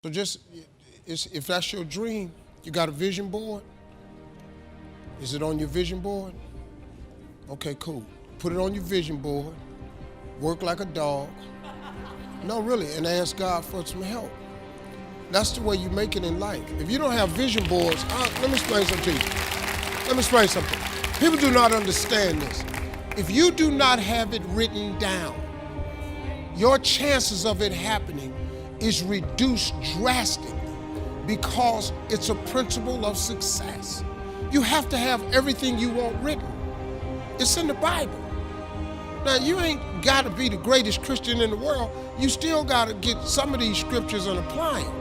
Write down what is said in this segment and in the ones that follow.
So if that's your dream, you got a vision board? Is it on your vision board? Okay, cool. Put it on your vision board, work like a dog. No, really, and ask God for some help. That's the way you make it in life. If you don't have vision boards, let me explain something to you. Let me explain something. People do not understand this. If you do not have it written down, your chances of it happening is reduced drastically because it's a principle of success. You have to have everything you want written. It's in the Bible. Now, you ain't got to be the greatest Christian in the world. You still got to get some of these scriptures and apply them.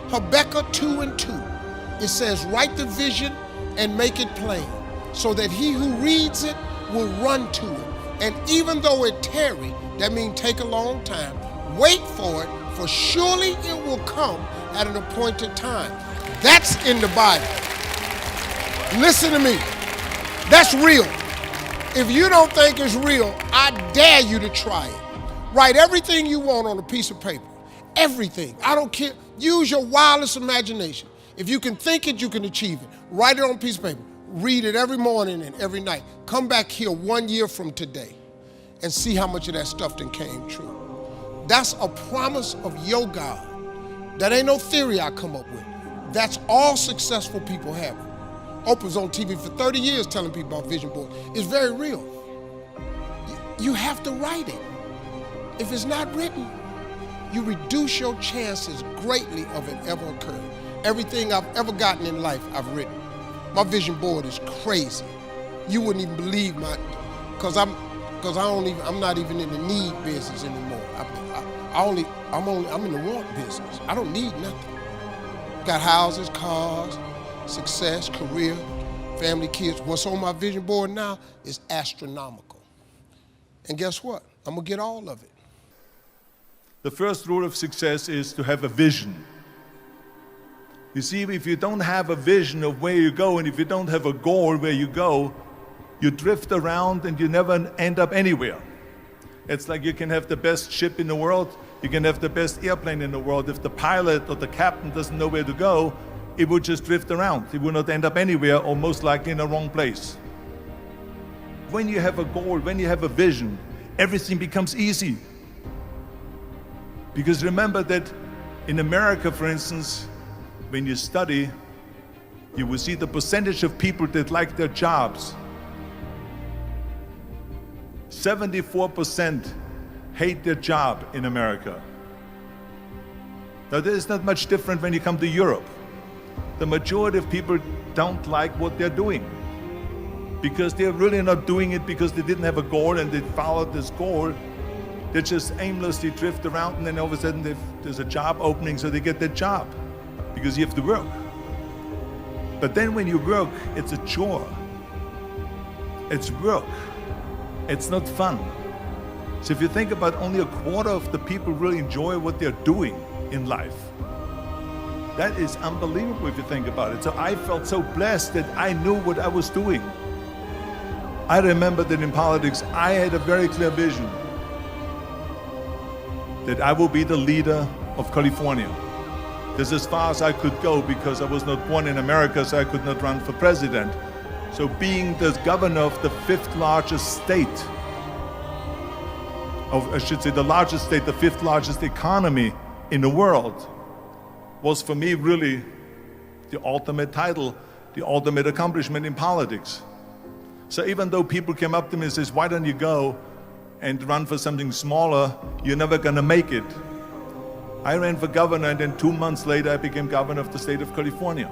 Habakkuk 2:2, it says, write the vision and make it plain, so that he who reads it will run to it. And even though it tarry, that means take a long time, wait for it, for surely it will come at an appointed time. That's in the Bible. Listen to me. That's real. If you don't think it's real, I dare you to try it. Write everything you want on a piece of paper. Everything. I don't care. Use your wildest imagination. If you can think it, you can achieve it. Write it on a piece of paper. Read it every morning and every night. Come back here 1 year from today and see how much of that stuff then came true. That's a promise of your God. That ain't no theory I come up with. That's all successful people have it. Oprah's on TV for 30 years telling people about vision board. It's very real. You have to write it. If it's not written, you reduce your chances greatly of it ever occurring. Everything I've ever gotten in life, I've written. My vision board is crazy. You wouldn't even believe I'm not even in the need business anymore. I'm in the want business. I don't need nothing. Got houses, cars, success, career, family, kids. What's on my vision board now is astronomical. And guess what? I'm gonna get all of it. The first rule of success is to have a vision. You see, if you don't have a vision of where you go, and if you don't have a goal where you go, you drift around and you never end up anywhere. It's like you can have the best ship in the world, you can have the best airplane in the world. If the pilot or the captain doesn't know where to go, it would just drift around. It will not end up anywhere, or most likely in the wrong place. When you have a goal, when you have a vision, everything becomes easy. Because remember that in America, for instance, when you study, you will see the percentage of people that like their jobs. 74% hate their job in America. Now, there is not much different when you come to Europe. The majority of people don't like what they're doing because they're really not doing it because they didn't have a goal and they followed this goal. They just aimlessly drift around, and then all of a sudden there's a job opening, so they get that job because you have to work. But then when you work, it's a chore. It's work. It's not fun. So if you think about, only a quarter of the people really enjoy what they're doing in life. That is unbelievable if you think about it. So I felt so blessed that I knew what I was doing. I remember that in politics, I had a very clear vision that I will be the leader of California. That's as far as I could go because I was not born in America, so I could not run for president. So being the governor of the fifth largest state, the largest state, the fifth largest economy in the world, was for me really the ultimate title, the ultimate accomplishment in politics. So even though people came up to me and says, why don't you go and run for something smaller, you're never gonna make it. I ran for governor, and then 2 months later I became governor of the state of California.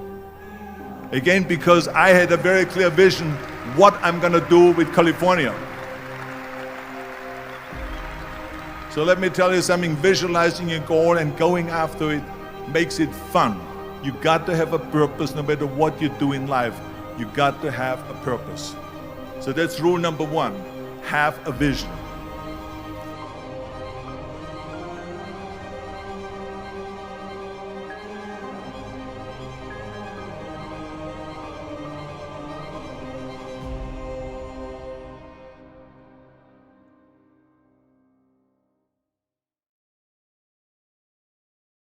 Again, because I had a very clear vision what I'm gonna do with California. So let me tell you something, visualizing your goal and going after it makes it fun. You got to have a purpose no matter what you do in life. You got to have a purpose. So that's rule number one, have a vision.